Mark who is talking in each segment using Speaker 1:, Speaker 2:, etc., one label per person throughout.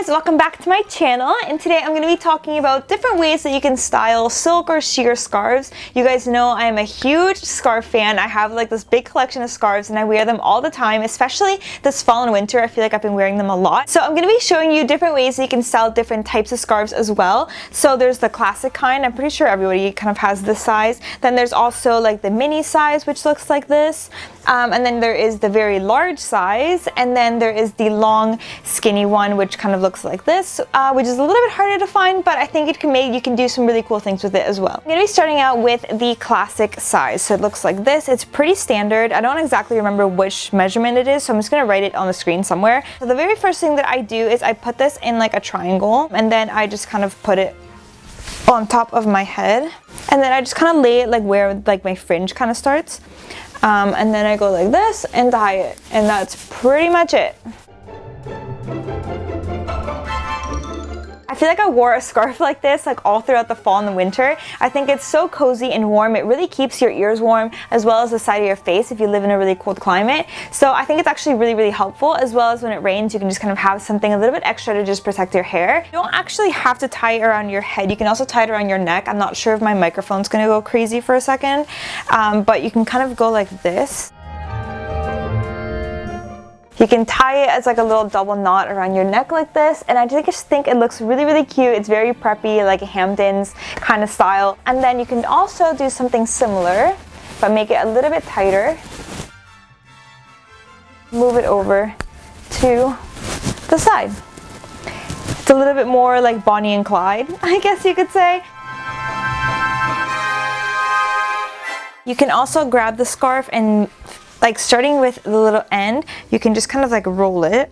Speaker 1: guys, welcome back to my channel, and today I'm going to be talking about different ways that you can style silk or sheer scarves. You guys know I am a huge scarf fan. I have like this big collection of scarves and I wear them all the time, especially this fall and winter. I feel like I've been wearing them a lot. So I'm going to be showing you different ways that you can style different types of scarves as well. So there's the classic kind. I'm pretty sure everybody kind of has this size. Then there's also like the mini size, which looks like this. And then there is the very large size, and then there is the long skinny one, which kind of looks like this, which is a little bit harder to find, but I think you can do some really cool things with it as well. I'm going to be starting out with the classic size. So it looks like this. It's pretty standard. I don't exactly remember which measurement it is, so I'm just going to write it on the screen somewhere. So the very first thing that I do is I put this in like a triangle, and then I just kind of put it on top of my head, and then I just kind of lay it like where like my fringe kind of starts. And then I go like this and tie it, and that's pretty much it. I feel like I wore a scarf like this like all throughout the fall and the winter. I think it's so cozy and warm. It really keeps your ears warm as well as the side of your face if you live in a really cold climate. So I think it's actually really helpful, as well as when it rains you can just kind of have something a little bit extra to just protect your hair. You don't actually have to tie it around your head. You can also tie it around your neck. I'm not sure if my microphone's gonna go crazy for a second, but you can kind of go like this. You can tie it as like a little double knot around your neck like this, and I just think it looks really cute. It's very preppy, like a Hamptons kind of style. And then you can also do something similar, but make it a little bit tighter. Move it over to the side. It's a little bit more like Bonnie and Clyde, I guess you could say. You can also grab the scarf and like starting with the little end, you can just kind of like roll it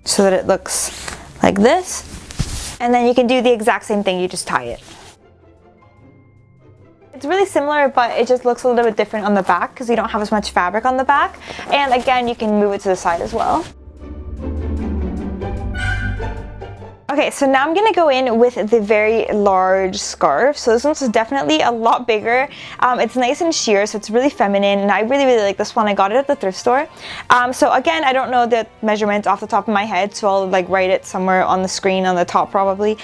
Speaker 1: so that it looks like this. And then you can do the exact same thing, you just tie it. It's really similar, but it just looks a little bit different on the back because you don't have as much fabric on the back. And again, you can move it to the side as well. Okay, so now I'm gonna go in with the very large scarf. So this one's definitely a lot bigger. It's nice and sheer, so it's really feminine, and I really like this one. I got it at the thrift store. So again, I don't know the measurements off the top of my head, so I'll like write it somewhere on the screen on the top probably,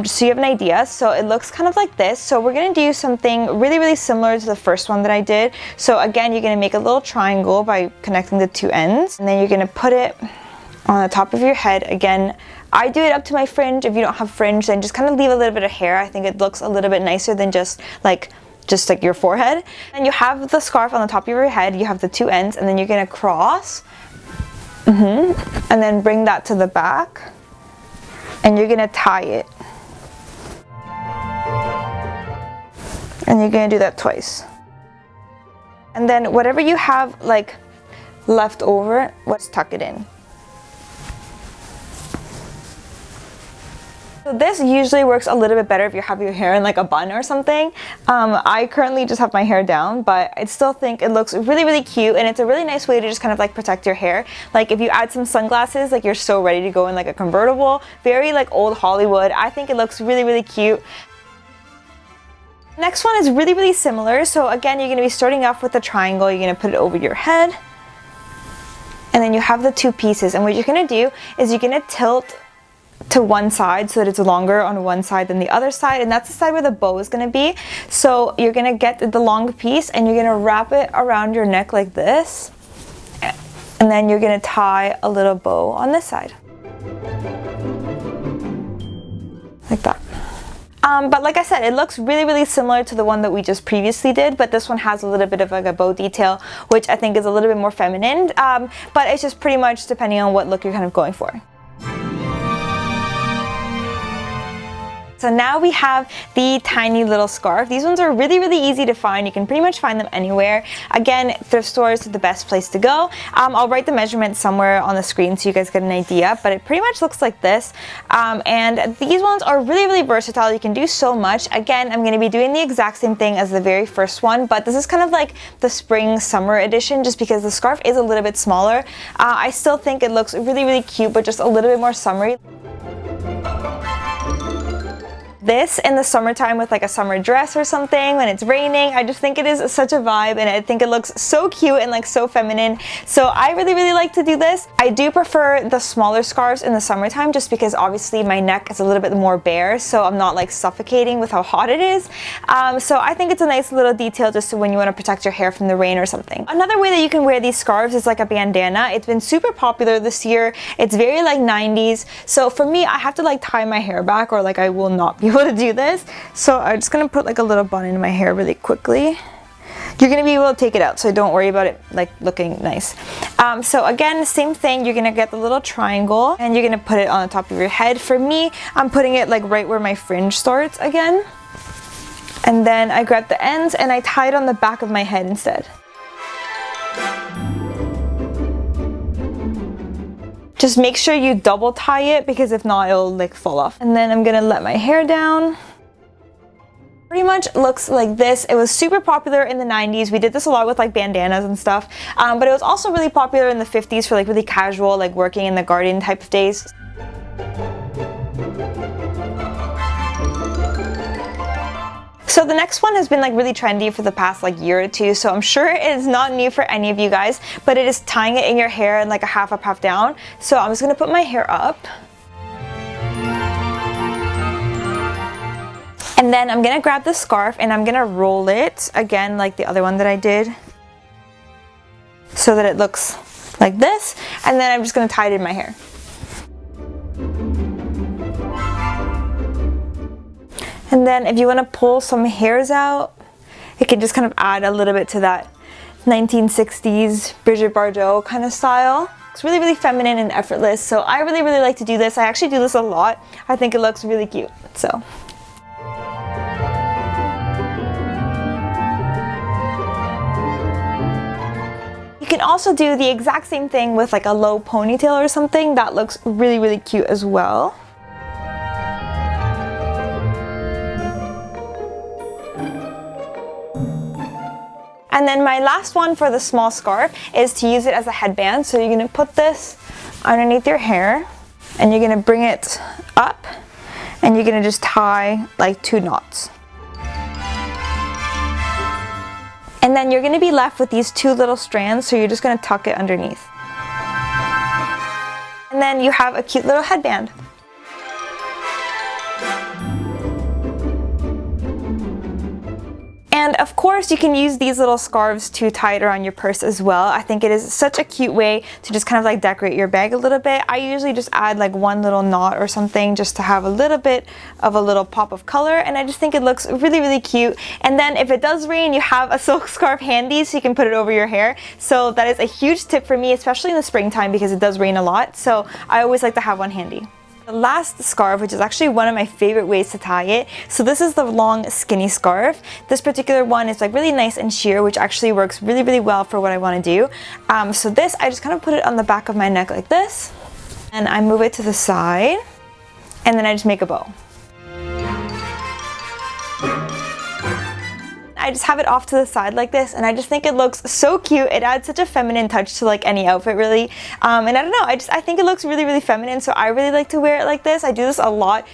Speaker 1: just so you have an idea. So it looks kind of like this. So we're gonna do something really similar to the first one that I did. So again, you're gonna make a little triangle by connecting the two ends, and then you're gonna put it on the top of your head. Again, I do it up to my fringe. If you don't have fringe, then just kind of leave a little bit of hair. I think it looks a little bit nicer than just like your forehead. And you have the scarf on the top of your head, you have the two ends, and then you're gonna cross, and then bring that to the back, and you're gonna tie it. And you're gonna do that twice. And then whatever you have like left over, let's tuck it in. So this usually works a little bit better if you have your hair in like a bun or something. I currently just have my hair down, but I still think it looks really cute, and it's a really nice way to just kind of like protect your hair. Like if you add some sunglasses, like you're so ready to go in like a convertible, very like old Hollywood. I think it looks really cute. Next one is really similar. So again, you're going to be starting off with the triangle. You're going to put it over your head, and then you have the two pieces, and what you're going to do is you're going to tilt to one side so that it's longer on one side than the other side, and that's the side where the bow is going to be. So you're going to get the long piece and you're going to wrap it around your neck like this, and then you're going to tie a little bow on this side like that. But like I said, it looks really similar to the one that we just previously did, but this one has a little bit of like a bow detail, which I think is a little bit more feminine, but it's just pretty much depending on what look you're kind of going for. So now we have the tiny little scarf. These ones are really easy to find. You can pretty much find them anywhere. Again, thrift stores are the best place to go. I'll write the measurements somewhere on the screen so you guys get an idea, but it pretty much looks like this. And these ones are really versatile. You can do so much. Again, I'm going to be doing the exact same thing as the very first one, but this is kind of like the spring summer edition just because the scarf is a little bit smaller. I still think it looks really cute, but just a little bit more summery. This in the summertime with like a summer dress or something when it's raining. I just think it is such a vibe, and I think it looks so cute and like so feminine. So I really like to do this. I do prefer the smaller scarves in the summertime just because obviously my neck is a little bit more bare, so I'm not like suffocating with how hot it is. So I think it's a nice little detail just so when you want to protect your hair from the rain or something. Another way that you can wear these scarves is like a bandana. It's been super popular this year. It's very like 90s. So for me, I have to like tie my hair back or like I will not be able to do this. So I'm just gonna put like a little bun in my hair really quickly. You're gonna be able to take it out, so don't worry about it like looking nice. So again, same thing, you're gonna get the little triangle and you're gonna put it on the top of your head. For me, I'm putting it like right where my fringe starts again. And then I grab the ends and I tie it on the back of my head instead. Just make sure you double tie it because if not, it'll like fall off. And then I'm gonna let my hair down. Pretty much looks like this. It was super popular in the 90s. We did this a lot with like bandanas and stuff. But it was also really popular in the 50s for like really casual, like working in the garden type of days. So the next one has been like really trendy for the past like year or two, so I'm sure it is not new for any of you guys, but it is tying it in your hair in like a half up, half down. So I'm just gonna put my hair up. And then I'm gonna grab the scarf and I'm gonna roll it again like the other one that I did so that it looks like this, and then I'm just gonna tie it in my hair. And then if you want to pull some hairs out, it can just kind of add a little bit to that 1960s Brigitte Bardot kind of style. It's really feminine and effortless, so I really like to do this. I actually do this a lot. I think it looks really cute, so. You can also do the exact same thing with like a low ponytail or something. That looks really cute as well. And then my last one for the small scarf is to use it as a headband. So you're gonna put this underneath your hair and you're gonna bring it up and you're gonna just tie like 2 knots. And then you're gonna be left with these 2 little strands, so you're just gonna tuck it underneath. And then you have a cute little headband. And of course you can use these little scarves to tie it around your purse as well. I think it is such a cute way to just kind of like decorate your bag a little bit. I usually just add like 1 little knot or something just to have a little bit of a little pop of color, and I just think it looks really cute. And then if it does rain, you have a silk scarf handy so you can put it over your hair. So that is a huge tip for me, especially in the springtime because it does rain a lot. So I always like to have one handy. The last scarf, which is actually one of my favorite ways to tie it. So this is the long skinny scarf. This particular one is like really nice and sheer, which actually works really well for what I want to do. So this, I just kind of put it on the back of my neck like this, and I move it to the side, and then I just make a bow. I just have it off to the side like this, and I just think it looks so cute. It adds such a feminine touch to like any outfit really, and I don't know, I think it looks really feminine, so I really like to wear it like this. I do this a lot.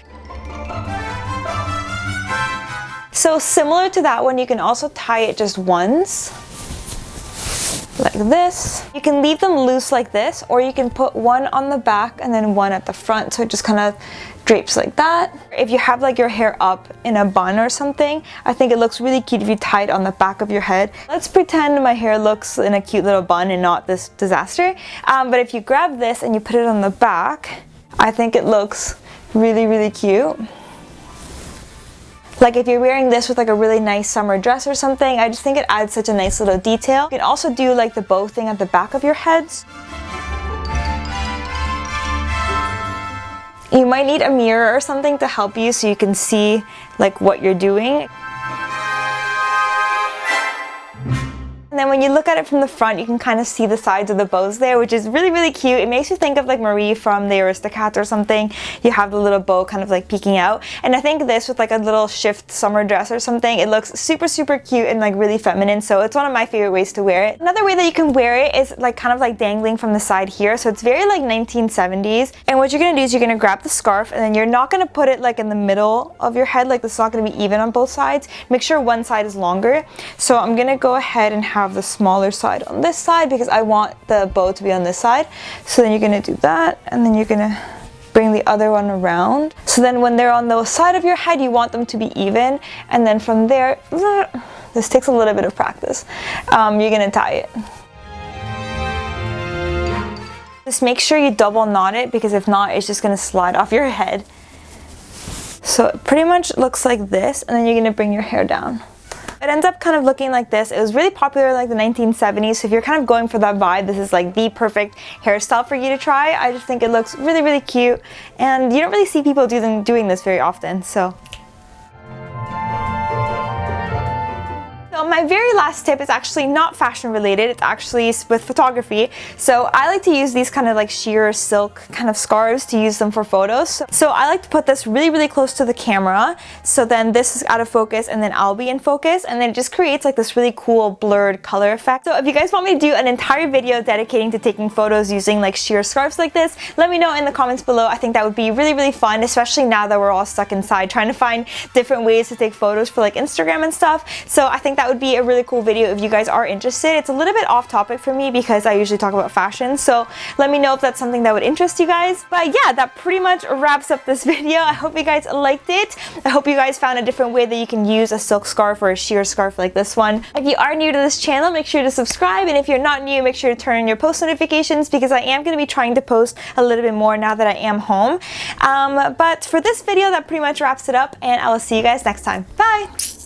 Speaker 1: So similar to that one, you can also tie it just once like this. You can leave them loose like this, or you can put one on the back and then one at the front, so it just kind of drapes like that. If you have like your hair up in a bun or something, I think it looks really cute if you tie it on the back of your head. Let's pretend my hair looks in a cute little bun and not this disaster. But if you grab this and you put it on the back, I think it looks really cute. Like if you're wearing this with like a really nice summer dress or something, I just think it adds such a nice little detail. You can also do like the bow thing at the back of your heads. You might need a mirror or something to help you so you can see like what you're doing. And then when you look at it from the front, you can kind of see the sides of the bows there, which is really, really cute. It makes you think of like Marie from the Aristocats or something. You have the little bow kind of like peeking out. And I think this with like a little shift summer dress or something, it looks super, super cute and like really feminine. So it's one of my favorite ways to wear it. Another way that you can wear it is like kind of like dangling from the side here. So it's very like 1970s. And what you're gonna do is you're gonna grab the scarf, and then you're not gonna put it like in the middle of your head. Like, this is not gonna be even on both sides. Make sure one side is longer. So I'm gonna go ahead and have the smaller side on this side because I want the bow to be on this side. So then you're gonna do that, and then you're gonna bring the other one around. So then when they're on the side of your head, you want them to be even. And then from there, this takes a little bit of practice. You're gonna tie it. Just make sure you double knot it, because if not, it's just gonna slide off your head. So it pretty much looks like this, and then you're gonna bring your hair down. It ends up kind of looking like this. It was really popular in like the 1970s, so if you're kind of going for that vibe, this is like the perfect hairstyle for you to try. I just think it looks really, really cute, and you don't really see people doing this very often, so. So my very last tip is actually not fashion related, it's actually with photography. So I like to use these kind of like sheer silk kind of scarves to use them for photos. So I like to put this really, really close to the camera, so then this is out of focus and then I'll be in focus, and then it just creates like this really cool blurred color effect. So if you guys want me to do an entire video dedicating to taking photos using like sheer scarves like this, let me know in the comments below. I think that would be really, really fun, especially now that we're all stuck inside trying to find different ways to take photos for like Instagram and stuff. So I think that would be a really cool video if you guys are interested. It's a little bit off topic for me because I usually talk about fashion, so let me know if that's something that would interest you guys. But yeah, that pretty much wraps up this video. I hope you guys liked it. I hope you guys found a different way that you can use a silk scarf or a sheer scarf like this one. If you are new to this channel, make sure to subscribe, and if you're not new, make sure to turn on your post notifications, because I am going to be trying to post a little bit more now that I am home. But for this video, that pretty much wraps it up, and I will see you guys next time. Bye!